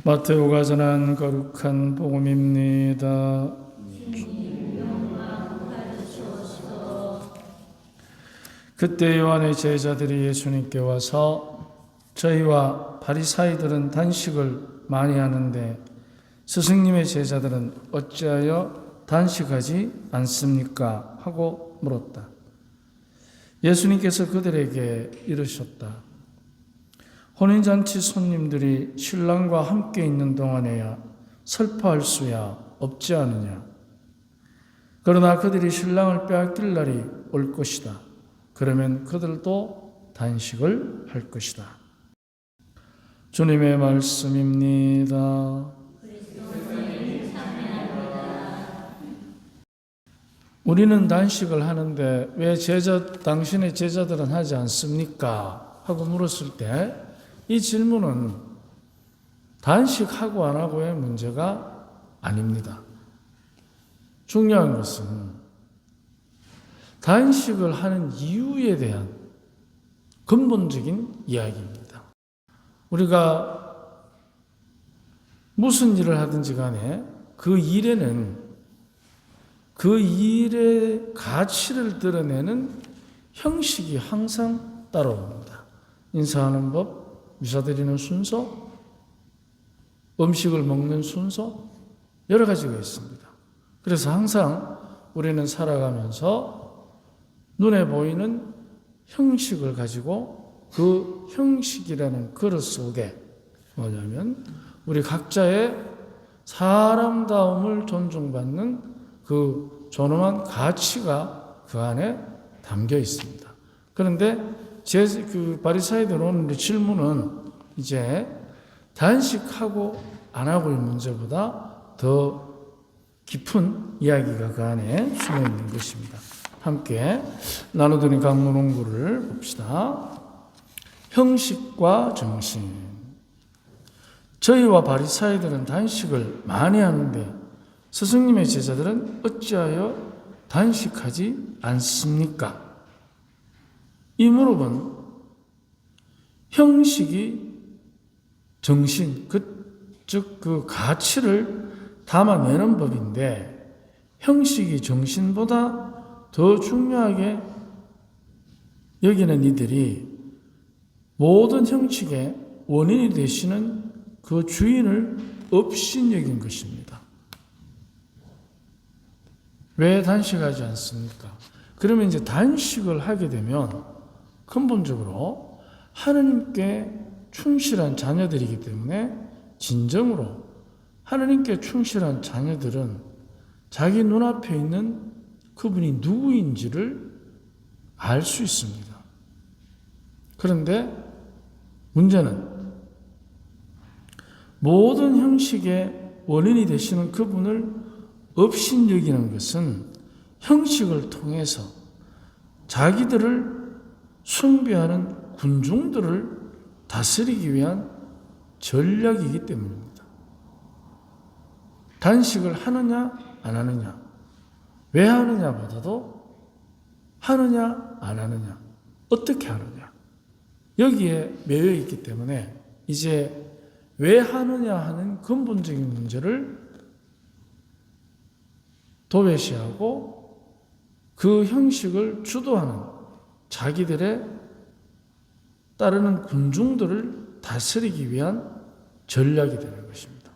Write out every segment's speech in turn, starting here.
마테오가 전한 거룩한 복음입니다. 그때 요한의 제자들이 예수님께 와서 저희와 바리사이들은 단식을 많이 하는데 스승님의 제자들은 어찌하여 단식하지 않습니까? 하고 물었다. 예수님께서 그들에게 이르셨다. 혼인잔치 손님들이 신랑과 함께 있는 동안에야 슬퍼할 수야 없지 않으냐. 그러나 그들이 신랑을 빼앗길 날이 올 것이다. 그러면 그들도 단식을 할 것이다. 주님의 말씀입니다. 우리는 단식을 하는데 왜 당신의 제자들은 하지 않습니까? 하고 물었을 때 이 질문은 단식하고 안 하고의 문제가 아닙니다. 중요한 것은 단식을 하는 이유에 대한 근본적인 이야기입니다. 우리가 무슨 일을 하든지 간에 그 일에는 그 일의 가치를 드러내는 형식이 항상 따라옵니다. 인사하는 법, 미사드리는 순서, 음식을 먹는 순서, 여러 가지가 있습니다. 그래서 항상 우리는 살아가면서 눈에 보이는 형식을 가지고 그 형식이라는 그릇 속에 뭐냐면 우리 각자의 사람다움을 존중받는 그 존엄한 가치가 그 안에 담겨 있습니다. 그런데 그 바리사이들 오늘 질문은 이제 단식하고 안 하고의 문제보다 더 깊은 이야기가 그 안에 숨어 있는 것입니다. 함께 나누드린 강문홍구를 봅시다. 형식과 정신. 저희와 바리사이들은 단식을 많이 하는데 스승님의 제자들은 어찌하여 단식하지 않습니까? 이 무릎은 형식이 정신, 즉 그 가치를 담아내는 법인데 형식이 정신보다 더 중요하게 여기는 이들이 모든 형식의 원인이 되시는 그 주인을 업신여긴 것입니다. 왜 단식하지 않습니까? 그러면 이제 단식을 하게 되면 근본적으로 하나님께 충실한 자녀들이기 때문에 진정으로 하나님께 충실한 자녀들은 자기 눈앞에 있는 그분이 누구인지를 알 수 있습니다. 그런데 문제는 모든 형식의 원인이 되시는 그분을 업신여기는 것은 형식을 통해서 자기들을 숭배하는 군중들을 다스리기 위한 전략이기 때문입니다. 단식을 하느냐 안 하느냐, 왜 하느냐보다도 하느냐 안 하느냐, 어떻게 하느냐, 여기에 매여 있기 때문에 이제 왜 하느냐 하는 근본적인 문제를 도외시하고 그 형식을 주도하는 자기들의 따르는 군중들을 다스리기 위한 전략이 되는 것입니다.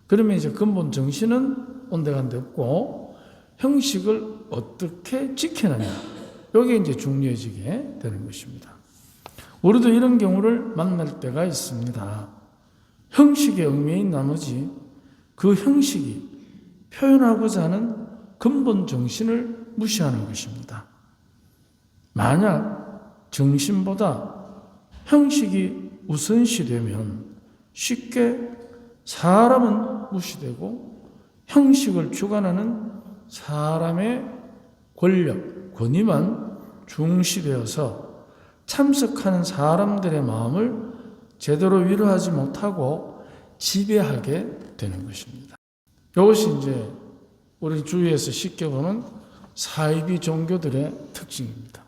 그러면 이제 근본 정신은 온데간데 없고 형식을 어떻게 지키느냐, 이게 이제 중요해지게 되는 것입니다. 우리도 이런 경우를 만날 때가 있습니다. 형식에 얽매인 나머지 그 형식이 표현하고자 하는 근본 정신을 무시하는 것입니다. 만약 정신보다 형식이 우선시되면 쉽게 사람은 무시되고 형식을 주관하는 사람의 권력, 권위만 중시되어서 참석하는 사람들의 마음을 제대로 위로하지 못하고 지배하게 되는 것입니다. 이것이 이제 우리 주위에서 쉽게 보는 사이비 종교들의 특징입니다.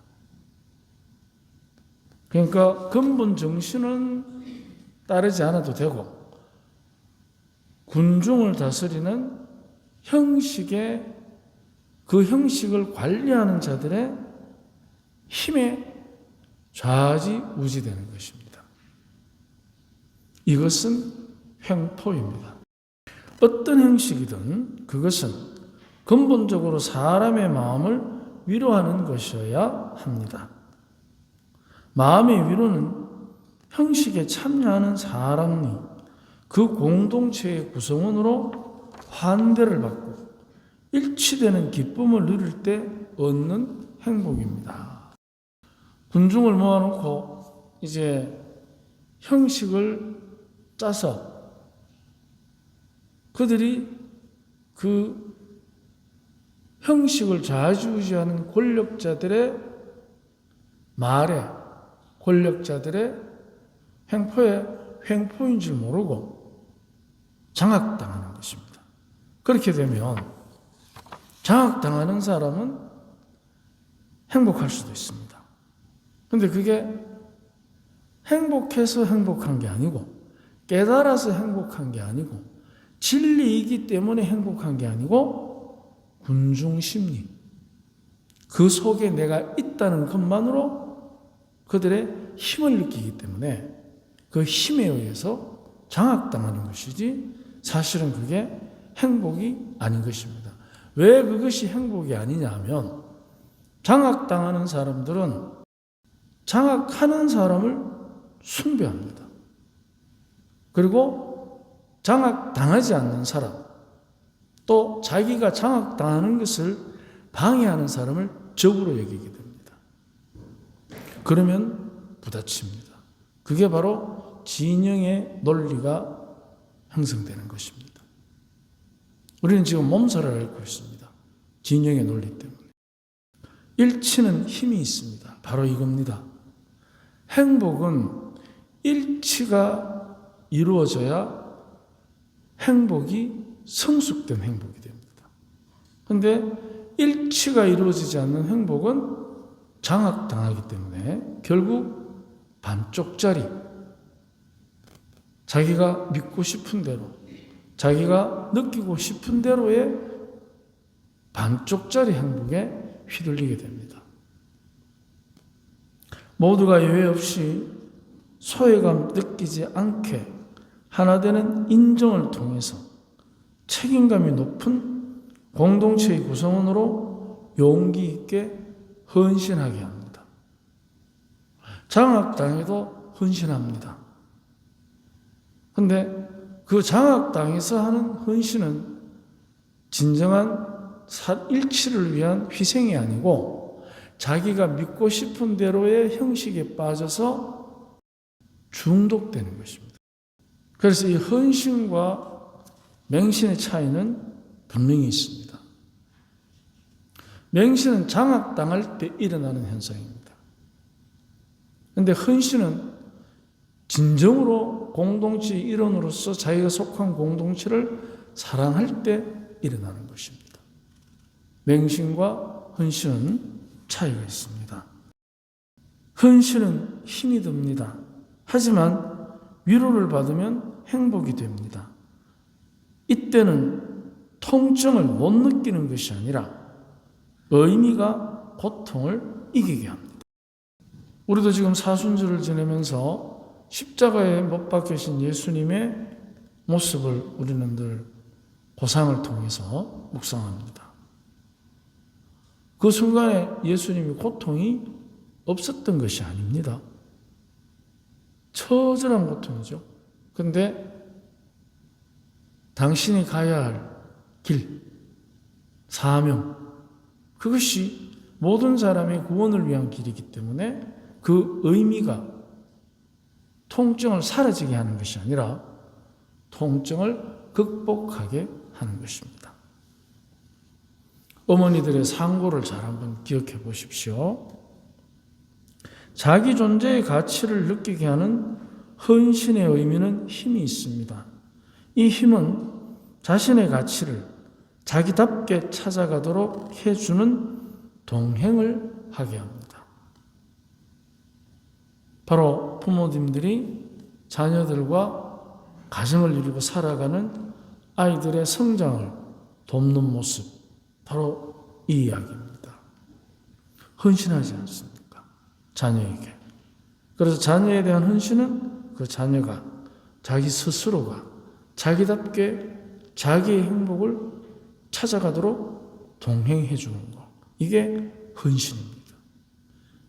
그러니까 근본 정신은 따르지 않아도 되고 군중을 다스리는 형식의 그 형식을 관리하는 자들의 힘에 좌지우지되는 것입니다. 이것은 횡포입니다. 어떤 형식이든 그것은 근본적으로 사람의 마음을 위로하는 것이어야 합니다. 마음의 위로는 형식에 참여하는 사람이 그 공동체의 구성원으로 환대를 받고 일치되는 기쁨을 누릴 때 얻는 행복입니다. 군중을 모아놓고 이제 형식을 짜서 그들이 그 형식을 좌지우지하는 권력자들의 말에, 권력자들의 횡포에 횡포인 줄 모르고 장악당하는 것입니다. 그렇게 되면 장악당하는 사람은 행복할 수도 있습니다. 그런데 그게 행복해서 행복한 게 아니고 깨달아서 행복한 게 아니고 진리이기 때문에 행복한 게 아니고 군중심리, 그 속에 내가 있다는 것만으로 그들의 힘을 느끼기 때문에 그 힘에 의해서 장악당하는 것이지 사실은 그게 행복이 아닌 것입니다. 왜 그것이 행복이 아니냐 하면 장악당하는 사람들은 장악하는 사람을 숭배합니다. 그리고 장악당하지 않는 사람, 또 자기가 장악당하는 것을 방해하는 사람을 적으로 여기게 됩니다. 그러면 부딪힙니다. 그게 바로 진영의 논리가 형성되는 것입니다. 우리는 지금 몸살을 앓고 있습니다. 진영의 논리 때문에. 일치는 힘이 있습니다. 바로 이겁니다. 행복은 일치가 이루어져야 행복이 성숙된 행복이 됩니다. 그런데 일치가 이루어지지 않는 행복은 장악당하기 때문에 결국 반쪽짜리, 자기가 믿고 싶은 대로, 자기가 느끼고 싶은 대로의 반쪽짜리 행복에 휘둘리게 됩니다. 모두가 예외 없이 소외감 느끼지 않게 하나 되는 인정을 통해서 책임감이 높은 공동체의 구성원으로 용기 있게 헌신하게 합니다. 장악당해도 헌신합니다. 그런데 그 장악당해서 하는 헌신은 진정한 일치를 위한 희생이 아니고 자기가 믿고 싶은 대로의 형식에 빠져서 중독되는 것입니다. 그래서 이 헌신과 맹신의 차이는 분명히 있습니다. 맹신은 장악당할 때 일어나는 현상입니다. 그런데 헌신은 진정으로 공동체의 일원으로서 자기가 속한 공동체를 사랑할 때 일어나는 것입니다. 맹신과 헌신은 차이가 있습니다. 헌신은 힘이 듭니다. 하지만 위로를 받으면 행복이 됩니다. 이때는 통증을 못 느끼는 것이 아니라 의미가 고통을 이기게 합니다. 우리도 지금 사순절을 지내면서 십자가에 못 박히신 예수님의 모습을 우리는 늘 고상을 통해서 묵상합니다. 그 순간에 예수님의 고통이 없었던 것이 아닙니다. 처절한 고통이죠. 그런데 당신이 가야 할 길, 사명, 그것이 모든 사람의 구원을 위한 길이기 때문에 그 의미가 통증을 사라지게 하는 것이 아니라 통증을 극복하게 하는 것입니다. 어머니들의 상고를 잘 한번 기억해 보십시오. 자기 존재의 가치를 느끼게 하는 헌신의 의미는 힘이 있습니다. 이 힘은 자신의 가치를 자기답게 찾아가도록 해주는 동행을 하게 합니다. 바로 부모님들이 자녀들과 가정을 이루고 살아가는 아이들의 성장을 돕는 모습, 바로 이 이야기입니다. 헌신하지 않습니까? 자녀에게. 그래서 자녀에 대한 헌신은 그 자녀가 자기 스스로가 자기답게 자기의 행복을 찾아가도록 동행해 주는 것. 이게 헌신입니다.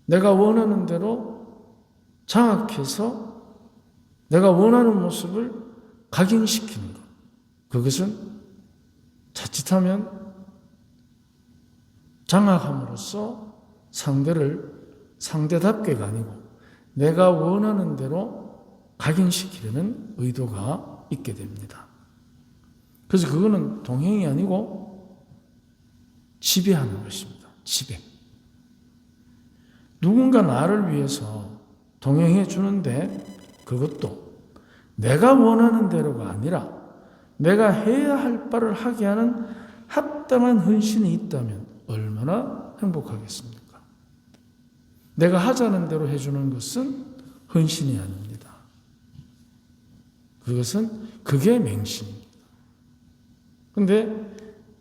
내가 원하는 대로 장악해서 내가 원하는 모습을 각인시키는 것. 그것은 자칫하면 장악함으로써 상대를 상대답게가 아니고 내가 원하는 대로 각인시키려는 의도가 있게 됩니다. 그래서 그거는 동행이 아니고 지배하는 것입니다. 지배. 누군가 나를 위해서 동행해 주는데 그것도 내가 원하는 대로가 아니라 내가 해야 할 바를 하게 하는 합당한 헌신이 있다면 얼마나 행복하겠습니까? 내가 하자는 대로 해주는 것은 헌신이 아닙니다. 그게 맹신입니다. 그런데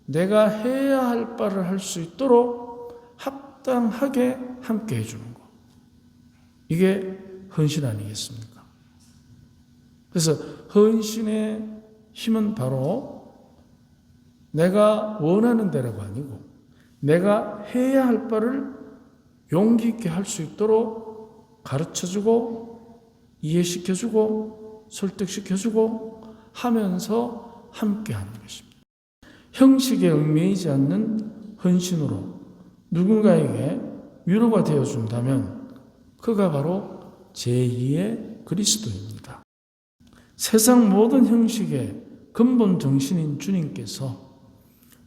내가 해야 할 바를 할 수 있도록 합당하게 함께 해주는 것. 이게 헌신 아니겠습니까? 그래서 헌신의 힘은 바로 내가 원하는 대로가 아니고 내가 해야 할 바를 용기 있게 할 수 있도록 가르쳐주고 이해시켜주고 설득시켜주고 하면서 함께하는 것입니다. 형식에 얽매이지 않는 헌신으로 누군가에게 위로가 되어준다면 그가 바로 제2의 그리스도입니다. 세상 모든 형식의 근본 정신인 주님께서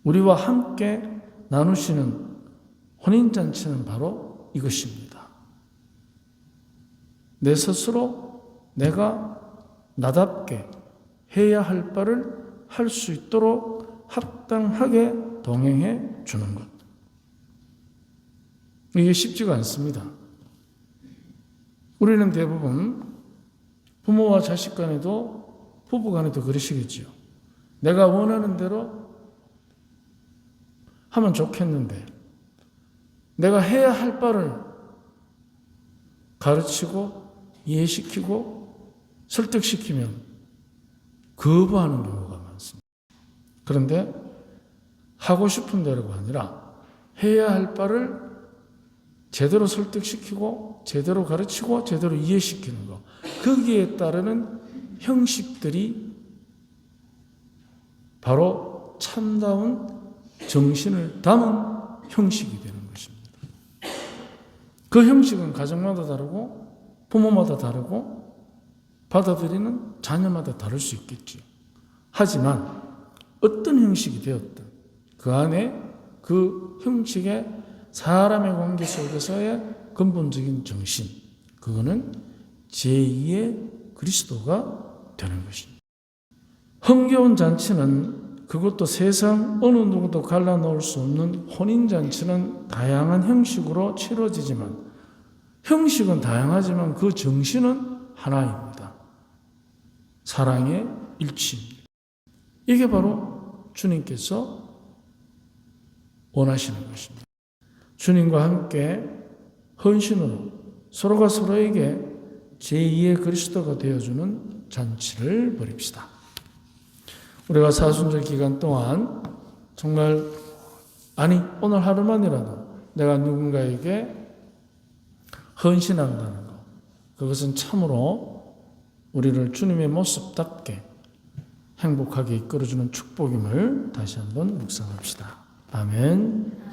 우리와 함께 나누시는 혼인잔치는 바로 이것입니다. 내 스스로 내가 나답게 해야 할 바를 할 수 있도록 합당하게 동행해 주는 것. 이게 쉽지가 않습니다. 우리는 대부분 부모와 자식 간에도 부부 간에도 그러시겠지요. 내가 원하는 대로 하면 좋겠는데 내가 해야 할 바를 가르치고 이해시키고 설득시키면 거부하는 경우가 많습니다. 그런데 하고 싶은 대로가 아니라 해야 할 바를 제대로 설득시키고 제대로 가르치고 제대로 이해시키는 것. 거기에 따르는 형식들이 바로 참다운 정신을 담은 형식이 되는 것입니다. 그 형식은 가정마다 다르고 부모마다 다르고 받아들이는 자녀마다 다를 수 있겠죠. 하지만 어떤 형식이 되었든 그 안에 그 형식의 사람의 관계 속에서의 근본적인 정신, 그거는 제2의 그리스도가 되는 것입니다. 흥겨운 잔치는 그것도 세상 어느 누구도 갈라놓을 수 없는 혼인잔치는 다양한 형식으로 치러지지만 형식은 다양하지만 그 정신은 하나입니다. 사랑의 일치입니다. 이게 바로 주님께서 원하시는 것입니다. 주님과 함께 헌신으로 서로가 서로에게 제2의 그리스도가 되어주는 잔치를 벌입시다. 우리가 사순절 기간 동안 정말 오늘 하루만이라도 내가 누군가에게 헌신한다는 것, 그것은 참으로 우리를 주님의 모습답게 행복하게 이끌어주는 축복임을 다시 한번 묵상합시다. 아멘.